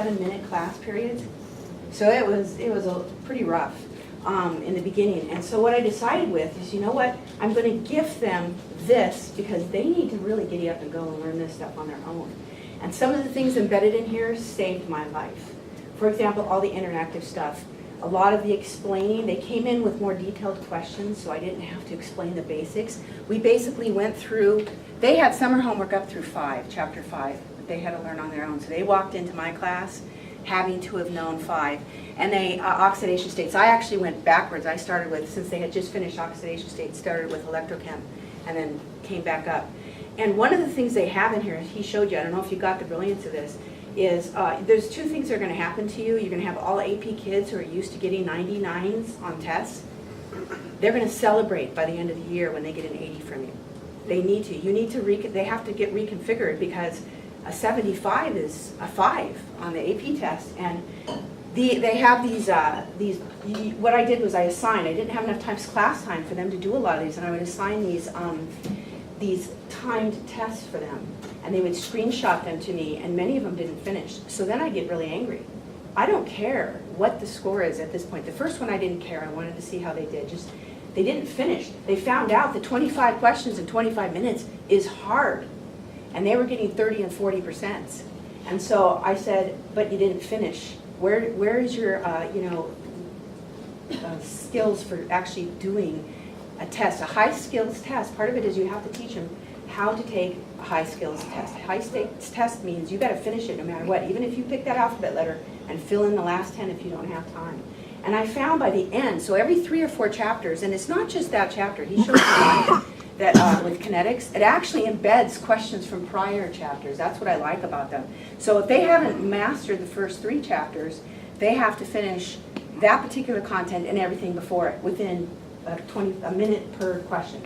7-minute class periods. So it was a pretty rough in the beginning. And so what I decided with is, you know what, I'm going to gift them this because they need to really giddy up and go and learn this stuff on their own. And some of the things embedded in here saved my life. For example, all the interactive stuff. A lot of the explaining, they came in with more detailed questions, so I didn't have to explain the basics. We basically went through, they had summer homework up through chapter 5, that they had to learn on their own. So they walked into my class having to have known 5. And they, oxidation states, I actually went backwards. I started with, since they had just finished oxidation states, started with electrochem and then came back up. And one of the things they have in here, he showed you, I don't know if you got the brilliance of this, is there's 2 things that are going to happen to you. You're going to have all AP kids who are used to getting 99s on tests. They're going to celebrate by the end of the year when they get an 80 from you. They need to. You need to, they have to get reconfigured because a 75 is a 5 on the AP test. And they have these, what I did was I didn't have enough class time for them to do a lot of these, and I would assign these timed tests for them. And they would screenshot them to me, and many of them didn't finish. So then I'd get really angry. I don't care what the score is at this point. The first one I didn't care. I wanted to see how they did. They didn't finish. They found out that 25 questions in 25 minutes is hard. And they were getting 30 and 40%. And so I said, but you didn't finish. Where is your skills for actually doing a test, a high skills test? Part of it is you have to teach them how to take a high skills test. High stakes test means you got to finish it no matter what, even if you pick that alphabet letter and fill in the last 10 if you don't have time. And I found by the end, so every 3 or 4 chapters, and it's not just that chapter, he shows you that with kinetics, it actually embeds questions from prior chapters. That's what I like about them. So if they haven't mastered the first 3 chapters, they have to finish that particular content and everything before it within a minute per question.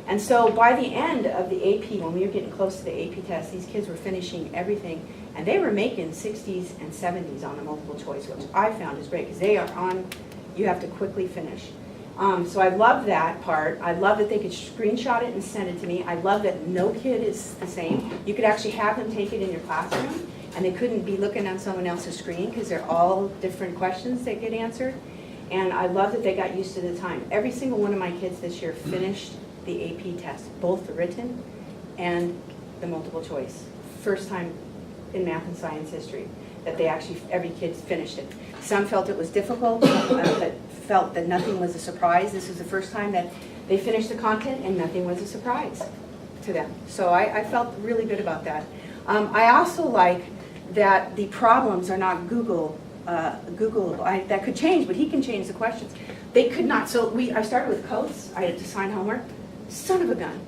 And so by the end of the AP, when we were getting close to the AP test, these kids were finishing everything, and they were making 60s and 70s on the multiple choice, which I found is great, because they are on, you have to quickly finish. So I love that part. I love that they could screenshot it and send it to me. I love that no kid is the same. You could actually have them take it in your classroom, and they couldn't be looking on someone else's screen, because they're all different questions that get answered. And I love that they got used to the time. Every single one of my kids this year finished the AP test, both the written and the multiple choice. First time in math and science history that they actually, every kid finished it. Some felt it was difficult, but felt that nothing was a surprise. This was the first time that they finished the content and nothing was a surprise to them. So I felt really good about that. I also like that the problems are not Googleable. That could change, but he can change the questions. They could not. So I started with codes. I had to sign homework. Son of a gun.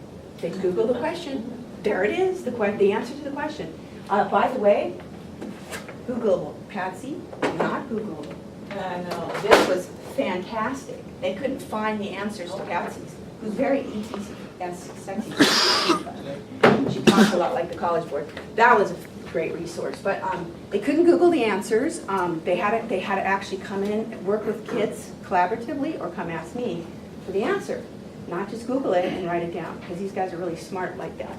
They Google the question. There it is, the answer to the question. By the way, Googleable. Patsy, not Googleable. I know. This was fantastic. They couldn't find the answers to Patsy's. It was very sexy. She talks a lot like the College Board. That was a great resource. But they couldn't Google the answers. They had to actually come in, work with kids collaboratively, or come ask me for the answer. Not just Google it and write it down, because these guys are really smart like that.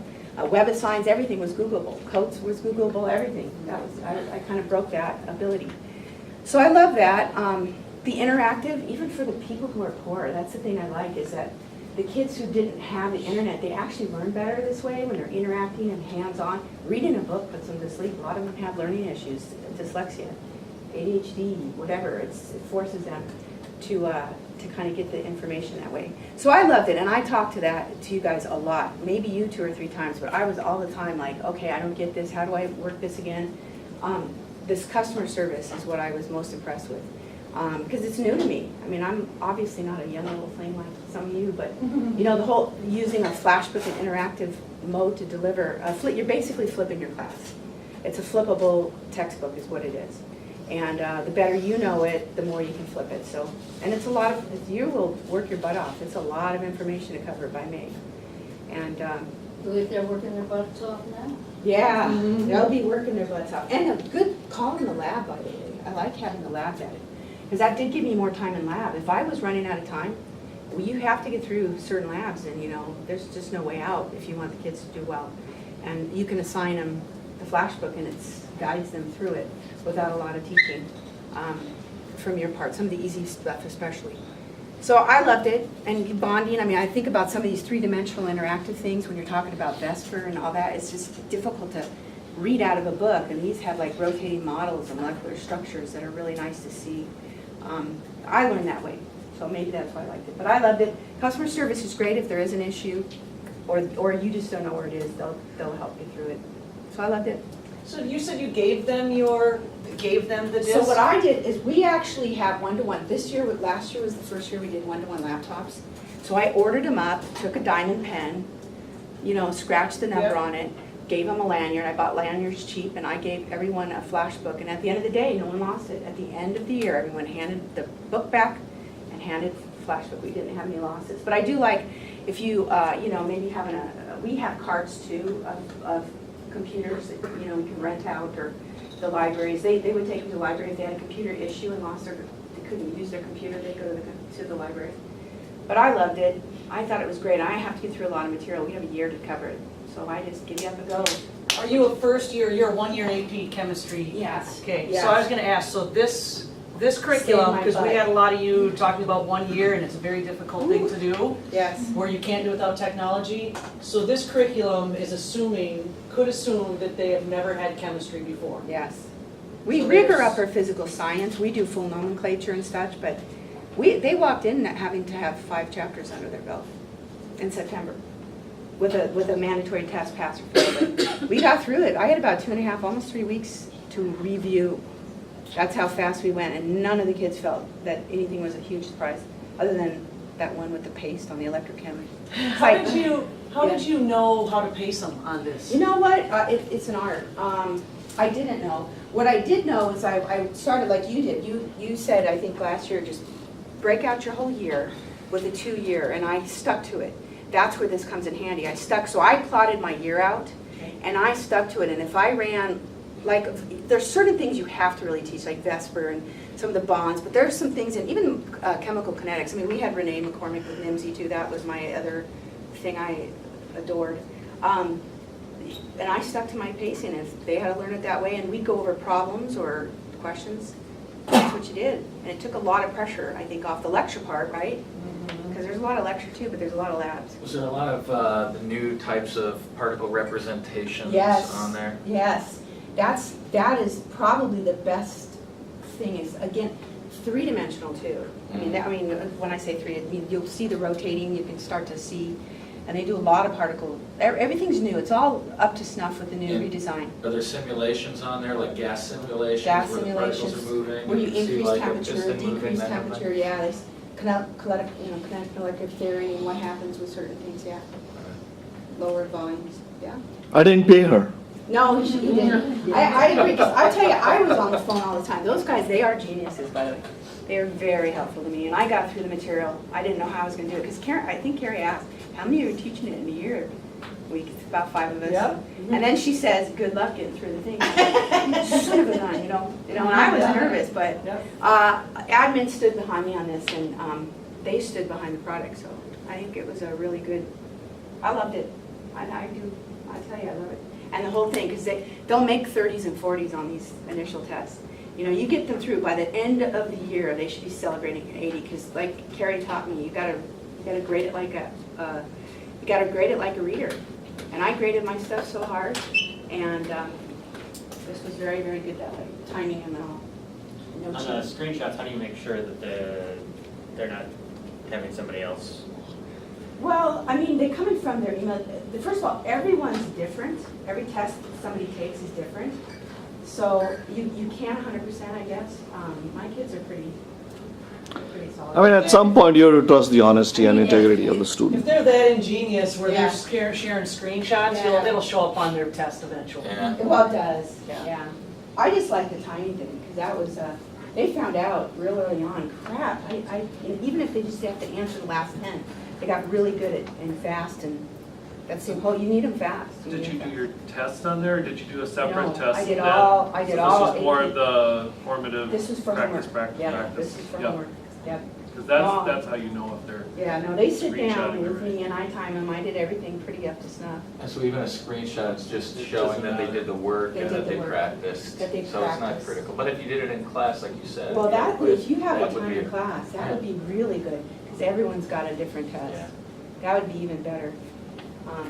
Web assigns, everything was Googleable. Codes was Googleable, everything. That was, I kind of broke that ability. So I love that. The interactive, even for the people who are poor, that's the thing I like, is that the kids who didn't have the internet, they actually learn better this way when they're interacting and hands-on. Reading a book puts them to sleep. A lot of them have learning issues, dyslexia, ADHD, whatever. It forces them to kind of get the information that way. So I loved it, and I talked to you guys a lot, maybe you 2 or 3 times, but I was all the time like, okay, I don't get this, how do I work this again? This customer service is what I was most impressed with, because it's new to me. I mean, I'm obviously not a young little thing like some of you, but you know, the whole using a flashbook and interactive mode to deliver, you're basically flipping your class. It's a flippable textbook is what it is. And the better you know it, the more you can flip it. So, and it's a lot of, you will work your butt off. It's a lot of information to cover by May. And they're working their butts off now. Yeah, they'll be working their butts off. And a good call in the lab, by the way. I like having the lab at it, because that did give me more time in lab. If I was running out of time, well, you have to get through certain labs, and you know, there's just no way out if you want the kids to do well. And you can assign them the flashbook, and it's guides them through it without a lot of teaching from your part, some of the easy stuff especially. So I loved it, and bonding, I mean, I think about some of these three-dimensional interactive things when you're talking about Vesper and all that, it's just difficult to read out of a book, and these have like rotating models and molecular structures that are really nice to see. I learned that way, so maybe that's why I liked it. But I loved it. Customer service is great if there is an issue, or you just don't know where it is, they'll help you through it. So I loved it. So you said you gave them the disc? So what I did is we actually have one-to-one. Last year was the first year we did one-to-one laptops. So I ordered them up, took a diamond pen, you know, scratched the number on it, gave them a lanyard. I bought lanyards cheap, and I gave everyone a flash book. And at the end of the day, no one lost it. At the end of the year, everyone handed the book back and handed flash book. We didn't have any losses. But I do like if you, you know, maybe having we have cards too of computers that, you know, we can rent out, or the libraries. They would take them to the library if they had a computer issue and they couldn't use their computer, they'd go to the library. But I loved it. I thought it was great. I have to get through a lot of material. We have a year to cover it. So I just give you up a go. Are you a first year, you're a 1-year AP chemistry? Yes. Okay, Yes. so I was gonna ask, so this curriculum, my because we butt. had a lot of you talking about 1 year, and it's a very difficult thing to do, Yes. where you can't do it without technology. So this curriculum is could assume that they have never had chemistry before. Yes. We So rigor there's- up our physical science. We do full nomenclature and such, but they walked in having to have 5 chapters under their belt in September with a mandatory test pass or fail. But we got through it. I had about 2.5, almost 3 weeks to review. That's how fast we went, and none of the kids felt that anything was a huge surprise, other than that one with the paste on the electrochem. How did you know how to pace them on this? You know what? It's an art. I didn't know. What I did know is I started like you did. You said, I think last year, just break out your whole year with a 2-year, and I stuck to it. That's where this comes in handy. I stuck, so I plotted my year out, and I stuck to it. And if I ran, like, there's certain things you have to really teach, like Vesper and some of the bonds, but there's some things, and even chemical kinetics. I mean, we had Renee McCormick with NIMSY too. That was my other thing I adored. And I stuck to my pacing. If they had to learn it that way, and we'd go over problems or questions, that's what you did. And it took a lot of pressure, I think, off the lecture part, right? Because there's a lot of lecture too, but there's a lot of labs. Was there a lot of the new types of particle representations on there? Yes. That is probably the best thing is, again, 3-dimensional too. I mean, when I say 3, you'll see the rotating, you can start to see, and they do a lot of particle, everything's new. It's all up to snuff with the new redesign. Are there simulations on there, like gas simulations, Gas where the particles simulations, are moving? where you can see, increase like, a temperature, piston moving, decrease that kind of temperature, thing? yeah. There's kinetic electric theory and what happens with certain things, yeah. Lower volumes, yeah. I didn't pay her. No, you didn't. I agree, 'cause I tell you, I was on the phone all the time. Those guys, they are geniuses, by the way. They are very helpful to me, and I got through the material. I didn't know how I was gonna do it, because I think Carrie asked, how many are you teaching it in a year? About 5 of us. Yep. And then she says, good luck getting through the thing. Son of a gun, you know, and I was nervous, but Yep. admin stood behind me on this, and they stood behind the product, so I think it was a really good, I loved it. I tell you, I love it. And the whole thing, because they'll make 30s and 40s on these initial tests. You know, you get them through, by the end of the year, they should be celebrating an 80, because like Carrie taught me, you gotta grade it like a reader. And I graded my stuff so hard, and this was very, very good that way, timing and all. No On the cheats. screenshots, how do you make sure that they're not having somebody else? Well, I mean, they come in from their email. First of all, everyone's different. Every test somebody takes is different. So you can't 100%, I guess. My kids are pretty solid. I mean, at some point you have to trust the honesty and integrity of the If student. they're that ingenious where Yeah. they're sharing screenshots, Yeah. it'll show up on their test eventually. Yeah. Well, it does, Yeah. yeah. I just like the timing thing, because that was, they found out real early on, crap, and even if they just have to answer the last 10, they got really good at, and fast, and that's the whole, you need them fast. Did need you 'em do your test on there, or did you do a separate No, test? I did then? all- So this was more of the formative fast. This was for practice, homework. practice, Yeah, practice. this is for Yep. homework, yep. Because Oh. that's how you know if they're, Yeah, no, they sit down Screenshotting with everything. me and I time them, I did everything pretty up to snuff. And so even a screenshot's just It showing doesn't that they matter. did the work They and did that the they work. practiced. That they So it's not practiced. critical. But if you did it in class, like you said. Well, that, if you have that a would time be in class, that would be really good, because everyone's got a different Yeah. test. That would be even better.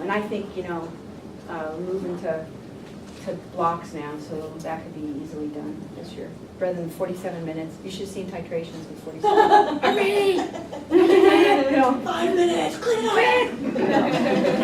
And I think, moving to blocks now, so that could be easily done this year. Rather than 47 minutes, you should have seen titrations with 47. I'm ready! 5 minutes, clean up!